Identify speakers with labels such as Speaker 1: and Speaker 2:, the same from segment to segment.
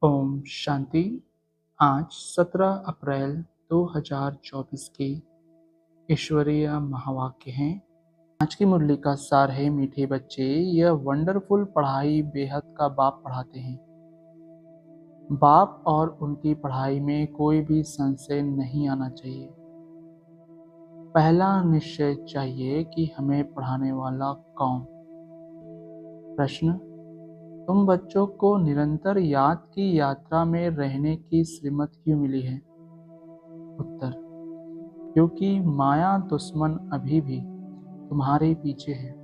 Speaker 1: ओम शांति। आज 17 अप्रैल 2024 के ईश्वरीय महावाक्य हैं। आज की मुरली का सार है, मीठे बच्चे, यह वंडरफुल पढ़ाई बेहद का बाप पढ़ाते हैं। बाप और उनकी पढ़ाई में कोई भी संशय नहीं आना चाहिए। पहला निश्चय चाहिए कि हमें पढ़ाने वाला कौन। प्रश्न: तुम बच्चों को निरंतर याद की यात्रा में रहने की श्रीमत क्यों मिली है? उत्तर: क्योंकि माया दुश्मन अभी भी तुम्हारे पीछे है।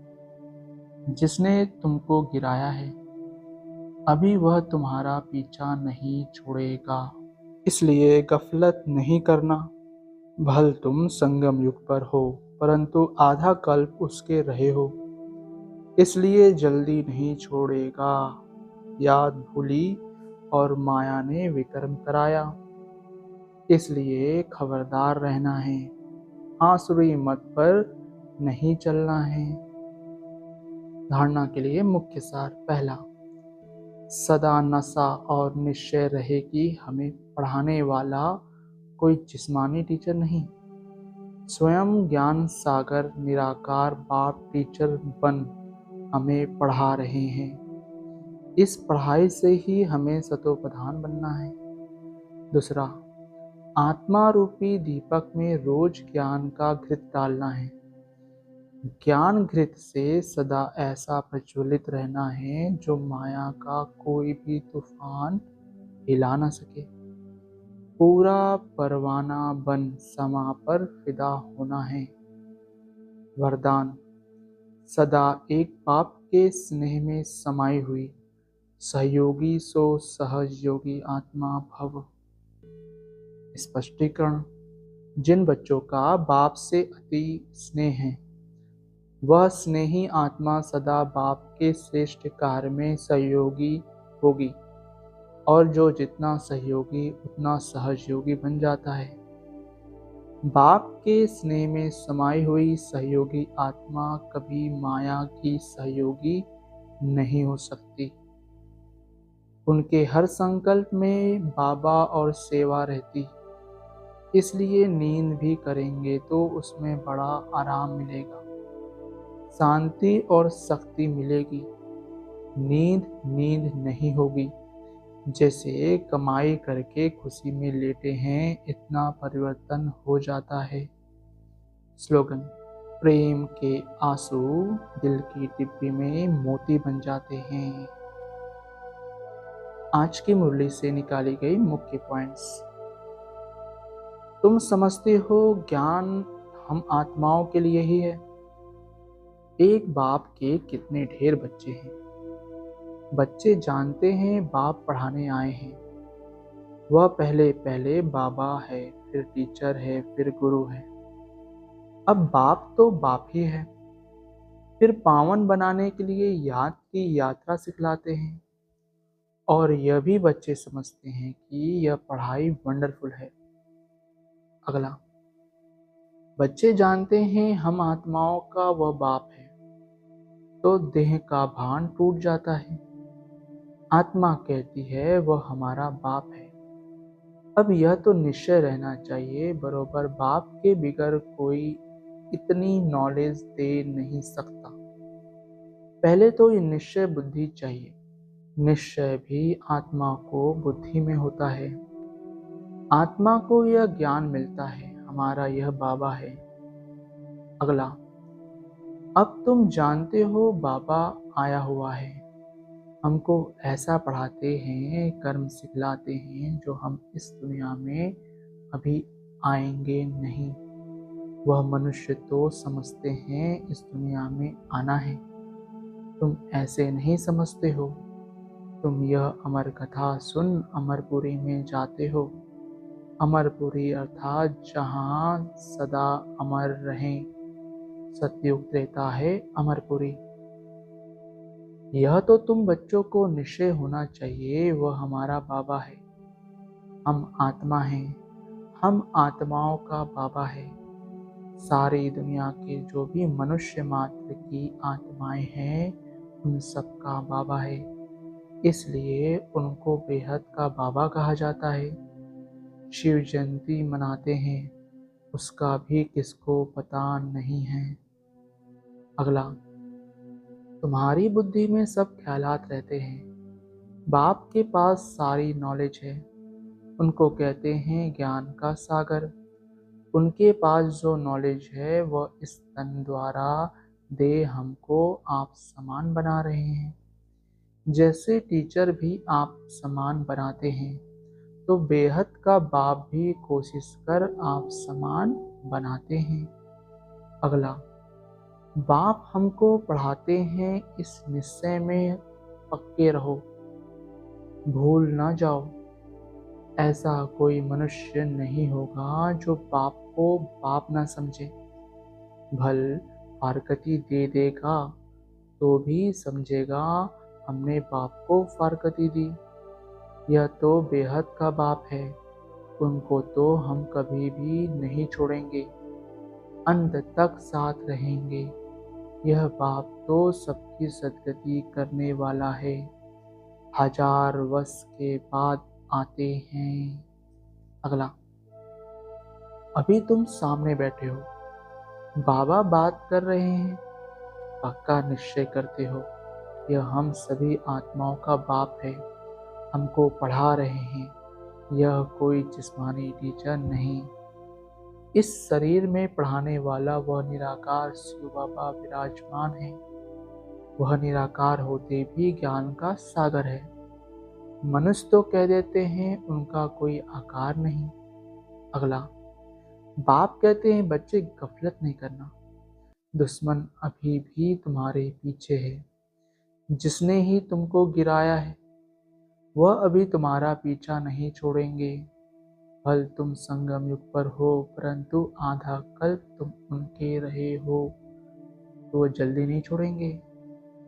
Speaker 1: जिसने तुमको गिराया है अभी वह तुम्हारा पीछा नहीं छोड़ेगा। इसलिए गफलत नहीं करना। भल तुम संगम युग पर हो, परंतु आधा कल्प उसके रहे हो, इसलिए जल्दी नहीं छोड़ेगा। याद भूली और माया ने विक्रम कराया, इसलिए खबरदार रहना है। आसुरी मत पर नहीं चलना है। धारणा के लिए मुख्य सार: पहला, सदा नशा और निश्चय रहे कि हमें पढ़ाने वाला कोई जिस्मानी टीचर नहीं, स्वयं ज्ञान सागर निराकार बाप टीचर बन हमें पढ़ा रहे हैं। इस पढ़ाई से ही हमें सतोप्रधान बनना है। दूसरा, आत्मा रूपी दीपक में रोज ज्ञान का घृत डालना है। ज्ञान घृत से सदा ऐसा प्रज्वलित रहना है जो माया का कोई भी तूफान हिला न सके। पूरा परवाना बन समा पर फिदा होना है। वरदान: सदा एक बाप के स्नेह में समाई हुई सहयोगी सो सहज योगी आत्मा भव। स्पष्टीकरण: जिन बच्चों का बाप से अति स्नेह है वह स्नेही आत्मा सदा बाप के श्रेष्ठ कार्य में सहयोगी होगी, और जो जितना सहयोगी उतना सहयोगी बन जाता है। बाप के स्नेह में समाई हुई सहयोगी आत्मा कभी माया की सहयोगी नहीं हो सकती। उनके हर संकल्प में बाबा और सेवा रहती, इसलिए नींद भी करेंगे तो उसमें बड़ा आराम मिलेगा, शांति और शक्ति मिलेगी। नींद नहीं होगी। जैसे कमाई करके खुशी में लेटे हैं, इतना परिवर्तन हो जाता है। स्लोगन: प्रेम के आंसू दिल की डिब्बी में मोती बन जाते हैं। आज की मुरली से निकाली गई मुख्य पॉइंट्स: तुम समझते हो ज्ञान हम आत्माओं के लिए ही है। एक बाप के कितने ढेर बच्चे हैं। बच्चे जानते हैं बाप पढ़ाने आए हैं। वह पहले बाबा है, फिर टीचर है, फिर गुरु है। अब बाप तो बाप ही है। फिर पावन बनाने के लिए याद की यात्रा सिखलाते हैं। और यह भी बच्चे समझते हैं कि यह पढ़ाई वंडरफुल है। अगला, बच्चे जानते हैं हम आत्माओं का वह बाप है, तो देह का भान टूट जाता है। आत्मा कहती है वह हमारा बाप है। अब यह तो निश्चय रहना चाहिए, बरोबर बाप के बिगर कोई इतनी नॉलेज दे नहीं सकता। पहले तो ये निश्चय बुद्धि चाहिए। निश्चय भी आत्मा को बुद्धि में होता है। आत्मा को यह ज्ञान मिलता है, हमारा यह बाबा है। अगला, अब तुम जानते हो बाबा आया हुआ है, हमको ऐसा पढ़ाते हैं, कर्म सिखलाते हैं जो हम इस दुनिया में अभी आएंगे नहीं। वह मनुष्य तो समझते हैं इस दुनिया में आना है। तुम ऐसे नहीं समझते हो। तुम यह अमर कथा सुन अमरपुरी में जाते हो। अमरपुरी अर्थात जहाँ सदा अमर रहें। सतयुग देता है अमरपुरी। यह तो तुम बच्चों को निश्चय होना चाहिए, वह हमारा बाबा है। हम आत्मा हैं, हम आत्माओं का बाबा है। सारी दुनिया के जो भी मनुष्य मात्र की आत्माएं हैं, उन सबका बाबा है। इसलिए उनको बेहद का बाबा कहा जाता है। शिव जयंती मनाते हैं, उसका भी किसको पता नहीं है। अगला, तुम्हारी बुद्धि में सब ख्यालात रहते हैं, बाप के पास सारी नॉलेज है, उनको कहते हैं ज्ञान का सागर। उनके पास जो नॉलेज है वह इस तन द्वारा दे हमको आप समान बना रहे हैं। जैसे टीचर भी आप समान बनाते हैं, तो बेहद का बाप भी कोशिश कर आप समान बनाते हैं। अगला, बाप हमको पढ़ाते हैं इस निश्चय में पक्के रहो, भूल ना जाओ। ऐसा कोई मनुष्य नहीं होगा जो बाप को बाप ना समझे। भल फारकती दे देगा तो भी समझेगा हमने बाप को फारकती दी। यह तो बेहद का बाप है, उनको तो हम कभी भी नहीं छोड़ेंगे, अंत तक साथ रहेंगे। यह बाप तो सबकी सदगति करने वाला है, 1000 वर्ष के बाद आते हैं। अगला, अभी तुम सामने बैठे हो, बाबा बात कर रहे हैं, पक्का निश्चय करते हो यह हम सभी आत्माओं का बाप है, हमको पढ़ा रहे हैं। यह कोई जिस्मानी टीचर नहीं, इस शरीर में पढ़ाने वाला वह निराकार शिव बाबा विराजमान है। वह निराकार होते भी ज्ञान का सागर है। मनुष्य तो कह देते हैं उनका कोई आकार नहीं। अगला, बाप कहते हैं बच्चे गफलत नहीं करना, दुश्मन अभी भी तुम्हारे पीछे है। जिसने ही तुमको गिराया है वह अभी तुम्हारा पीछा नहीं छोड़ेंगे। भल तुम संगम युग पर हो, परंतु आधा कल्प तुम उनके रहे हो, तो वह जल्दी नहीं छोड़ेंगे।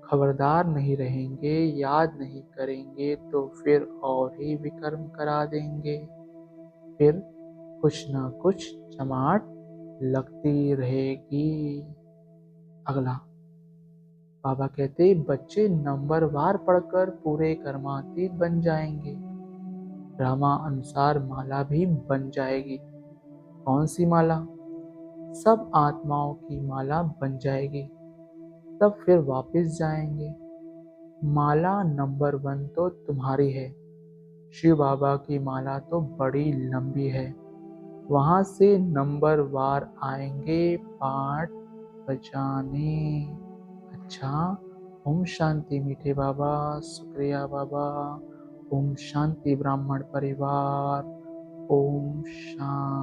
Speaker 1: खबरदार नहीं रहेंगे, याद नहीं करेंगे तो फिर और ही विकर्म करा देंगे। फिर कुछ न कुछ चमाट लगती रहेगी। अगला, बाबा कहते बच्चे नंबरवार पढ़कर पूरे कर्मातीत बन जाएंगे, ड्रामा अनुसार माला भी बन जाएगी। कौन सी माला? सब आत्माओं की माला बन जाएगी, तब फिर वापस जाएंगे। माला नंबर 1 तो तुम्हारी है, शिव बाबा की माला तो बड़ी लंबी है, वहां से नंबर वार आएंगे पाठ बजाने। अच्छा, ओम शांति मीठे बाबा, शुक्रिया बाबा। ओम शांति ब्राह्मण परिवार, ओम शांति।